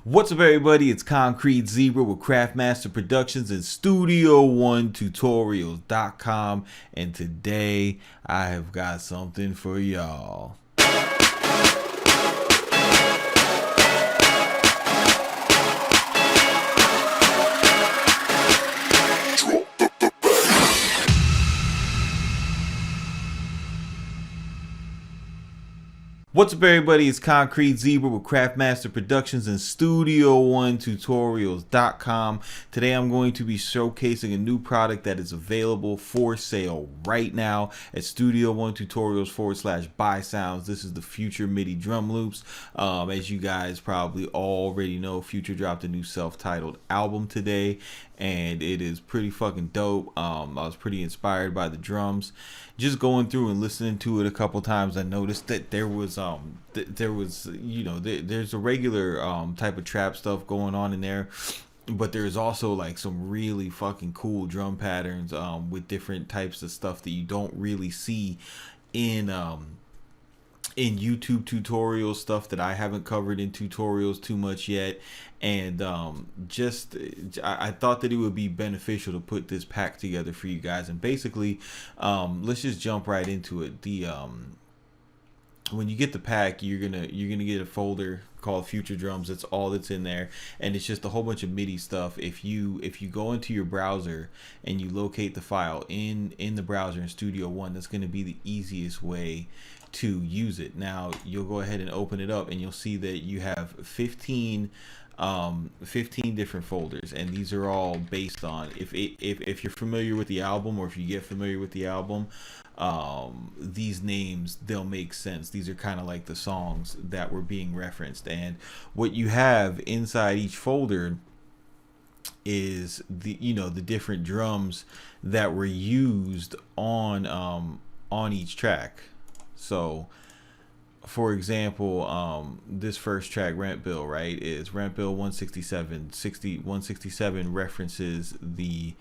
What's up, everybody? It's Concrete Zebra with Craftmaster Productions and Studio One Tutorials.com, and today I have got something for y'all. What's up, everybody? It's Concrete Zebra with Craftmaster Productions and Studio One Tutorials.com. Today I'm going to be showcasing a new product that is available for sale right now at Studio One Tutorials /buy sounds. This is the Future Midi Drum Loops. As you guys probably already know, Future dropped a new self-titled album today, and it is pretty fucking dope. I was pretty inspired by the drums. Just going through and listening to it a couple times, I noticed that there was there's a regular type of trap stuff going on in there, but there's also like some really fucking cool drum patterns with different types of stuff that you don't really see in YouTube tutorials, stuff that I haven't covered in tutorials too much yet. And I thought that it would be beneficial to put this pack together for you guys. And basically, let's just jump right into it. When you get the pack, you're gonna get a folder called Future Drums. That's all that's in there, and it's just a whole bunch of MIDI stuff. If you go into your browser and you locate the file in the browser in Studio One, that's going to be the easiest way to use it. Now you'll go ahead and open it up, and you'll see that you have 15 different folders, and these are all based on if you're familiar with the album, or if you get familiar with the album, these names, they'll make sense. These are kind of like the songs that were being referenced, and what you have inside each folder is the different drums that were used on each track. So for example, this first track, Rent Bill, right, is Rent Bill 167 references the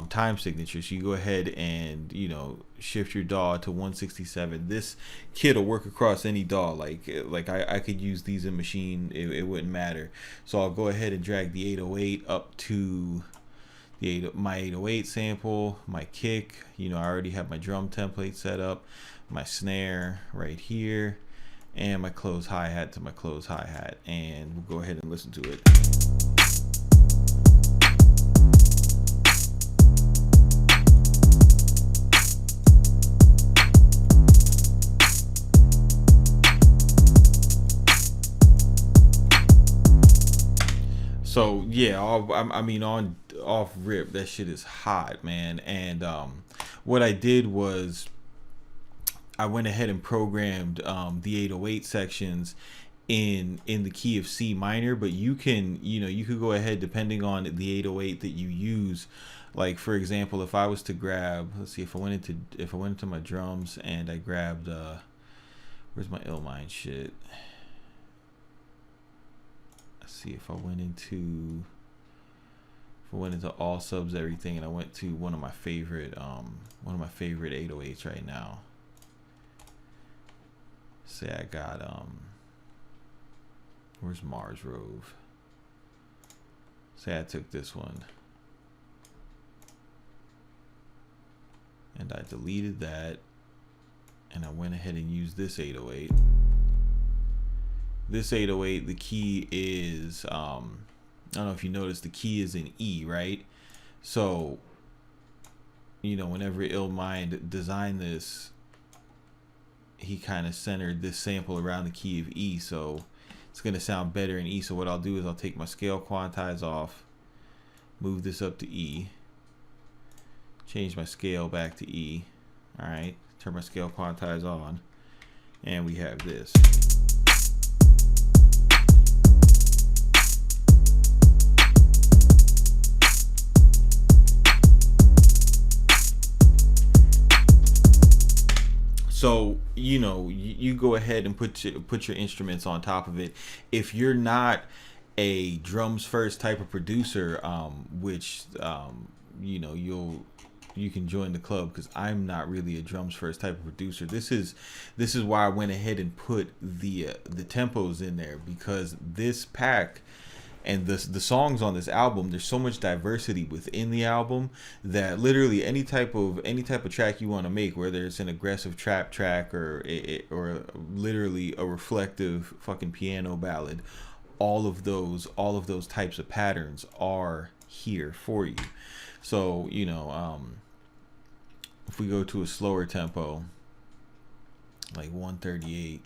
time signature. So you go ahead and shift your DAW to 167. This kit will work across any DAW. Like I could use these in Maschine, it wouldn't matter. So I'll go ahead and drag the 808 up to my 808 sample, my kick. I already have my drum template set up, my snare right here, and my close hi-hat to my close hi-hat, and we'll go ahead and listen to it. So yeah, on off rip, that shit is hot, man. And what I did was I went ahead and programmed the 808 sections in the key of C minor, but you can go ahead, depending on the 808 that you use. Like for example, if I was to grab, let's see, if I went into my drums and I grabbed where's my Illmind shit? Let's see, if I went into all subs, everything, and I went to one of my favorite 808s right now. Say I got where's Mars Rove? Say I took this one and I deleted that, and I went ahead and used this 808. This 808, the key is I don't know if you noticed, the key is in E, right? So whenever Illmind designed this, he kind of centered this sample around the key of E, so it's going to sound better in E. So what I'll do is I'll take my scale quantize off, move this up to E, change my scale back to E. All right, turn my scale quantize on, and we have this. So you go ahead and put your instruments on top of it. If you're not a drums first type of producer, which you can join the club, because I'm not really a drums first type of producer. This is why I went ahead and put the tempos in there, because this pack And the songs on this album, there's so much diversity within the album that literally any type of track you want to make, whether it's an aggressive trap track or literally a reflective fucking piano ballad, all of those types of patterns are here for you. So, you know, if we go to a slower tempo, like 138,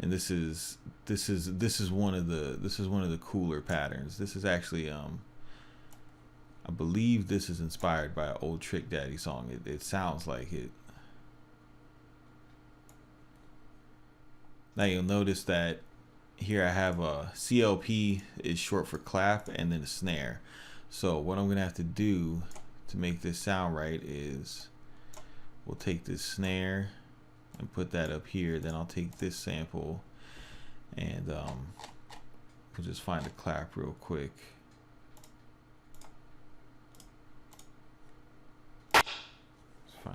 and this is one of the cooler patterns. This is actually I believe this is inspired by an old Trick Daddy song. It sounds like it. Now you'll notice that here I have a CLP is short for clap, and then a snare. So what I'm gonna have to do to make this sound right is we'll take this snare and put that up here. Then I'll take this sample and we'll just find a clap real quick. It's fine.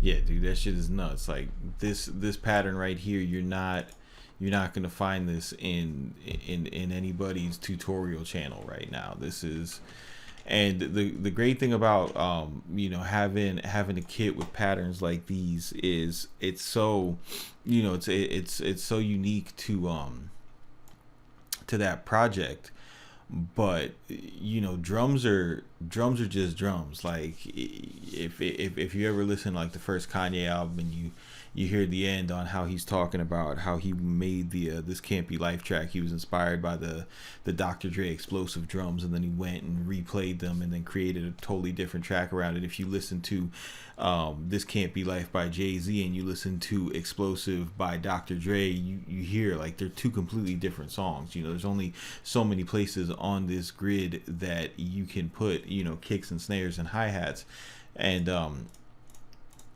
Yeah, dude, that shit is nuts. Like this pattern right here, you're not gonna find this in anybody's tutorial channel right now. This is, and the great thing about you know, having a kit with patterns like these is it's so, you know, it's so unique to that project. But you know, drums are just drums. Like if you ever listen to like the first Kanye album and you hear the end on how he's talking about how he made the This Can't Be Life track, he was inspired by the Dr. Dre explosive drums, and then he went and replayed them and then created a totally different track around it. If you listen to This Can't Be Life by Jay-Z and you listen to Explosive by Dr. Dre, you hear like they're two completely different songs. You know, there's only so many places on this grid that you can put, you know, kicks and snares and hi-hats, and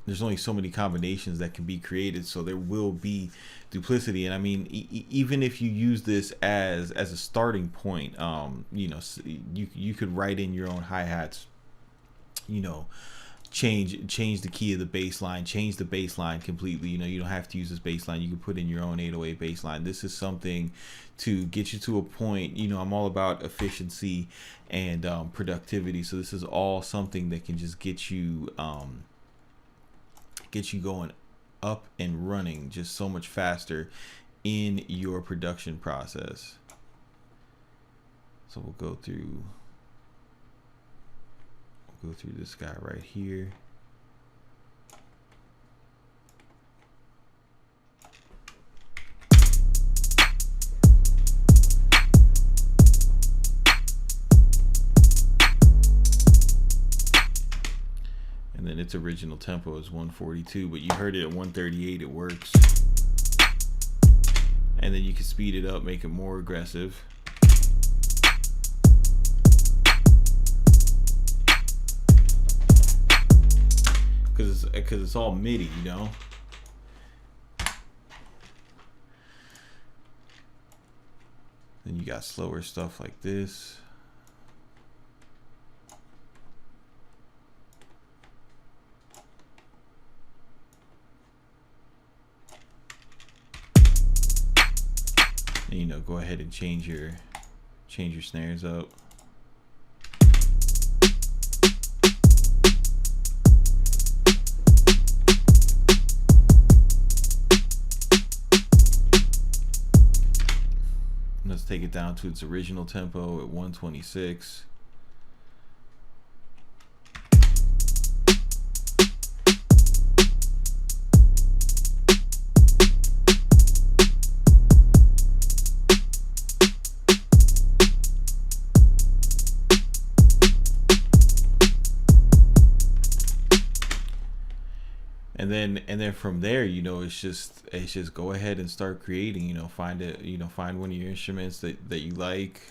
there's only so many combinations that can be created, so there will be duplicity. And I mean, even if you use this as a starting point, you know, you could write in your own hi-hats, you know, change the key of the bass line, change the bass line completely. You know, you don't have to use this bass line. You can put in your own 808 bass line. This is something to get you to a point. You know, I'm all about efficiency and productivity, so this is all something that can just get you going up and running just so much faster in your production process. So we'll go through this guy right here. And then its original tempo is 142, but you heard it at 138, it works. And then you can speed it up, make it more aggressive. Because it's all MIDI, you know. Then you got slower stuff like this. And, you know, go ahead and change your snares up. Let's take it down to its original tempo at 126. And then from there, you know, it's just it's just go ahead and start creating. Find it. Find one of your instruments that you like.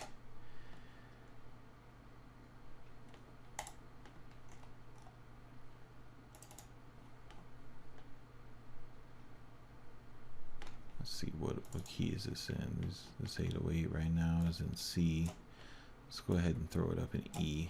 Let's see what key is this in. This 808 right now is in C. Let's go ahead and throw it up in E.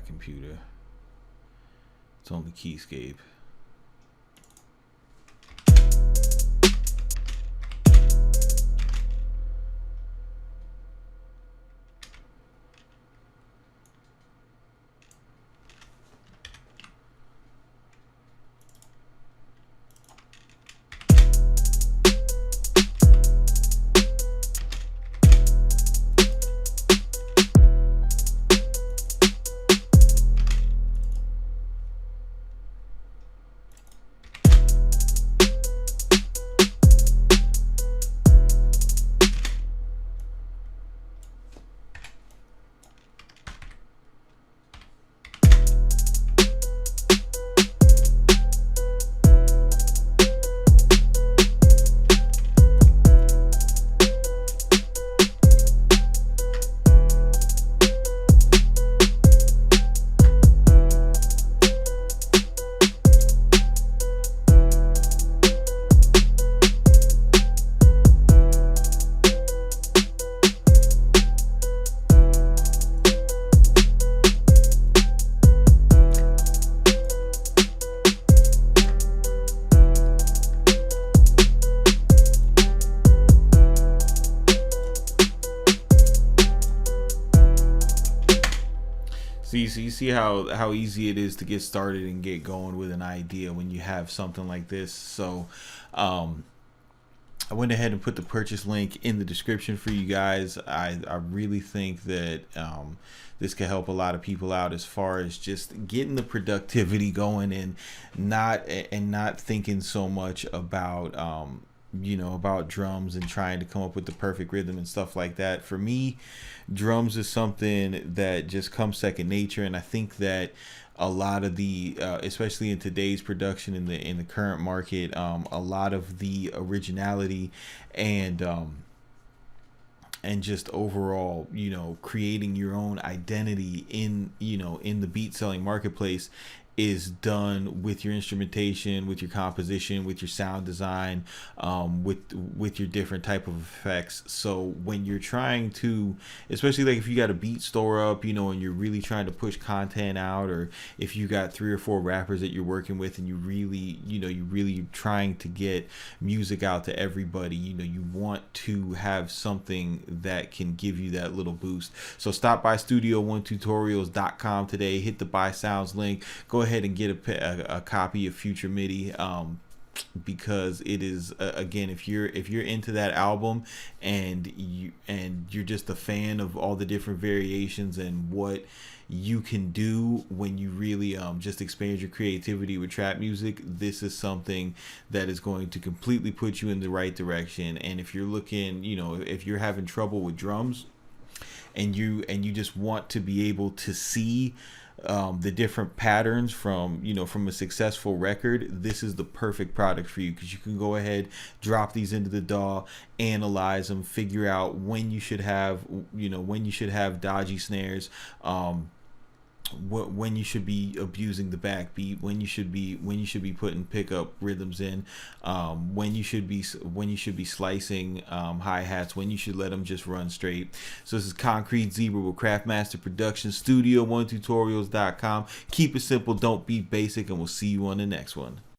Computer. It's on the keyscape. So you see how easy it is to get started and get going with an idea when you have something like this. So I went ahead and put the purchase link in the description for you guys. I really think that this could help a lot of people out as far as just getting the productivity going and not thinking so much about about drums and trying to come up with the perfect rhythm and stuff like that. For me, drums is something that just comes second nature, and I think that a lot of the especially in today's production in the current market, a lot of the originality and just overall, creating your own identity in the beat selling marketplace is done with your instrumentation, with your composition, with your sound design, with your different type of effects. So when you're trying to, especially like if you got a beat store up, and you're really trying to push content out, or if you got 3 or 4 rappers that you're working with and you really trying to get music out to everybody, you want to have something that can give you that little boost. So stop by studio1tutorials.com today, hit the buy sounds link, go ahead and get a copy of Future Midi, because it is again, if you're into that album and you're just a fan of all the different variations and what you can do when you really just expand your creativity with trap music, this is something that is going to completely put you in the right direction. And if you're looking, if you're having trouble with drums and you just want to be able to see the different patterns from a successful record, this is the perfect product for you, because you can go ahead, drop these into the DAW, analyze them, figure out when you should have dodgy snares, when you should be abusing the backbeat, when you should be putting pickup rhythms in, when you should be slicing hi-hats, when you should let them just run straight. So this is Concrete Zebra with Craftmaster Productions, Studio1tutorials.com. Keep it simple, don't be basic, and we'll see you on the next one.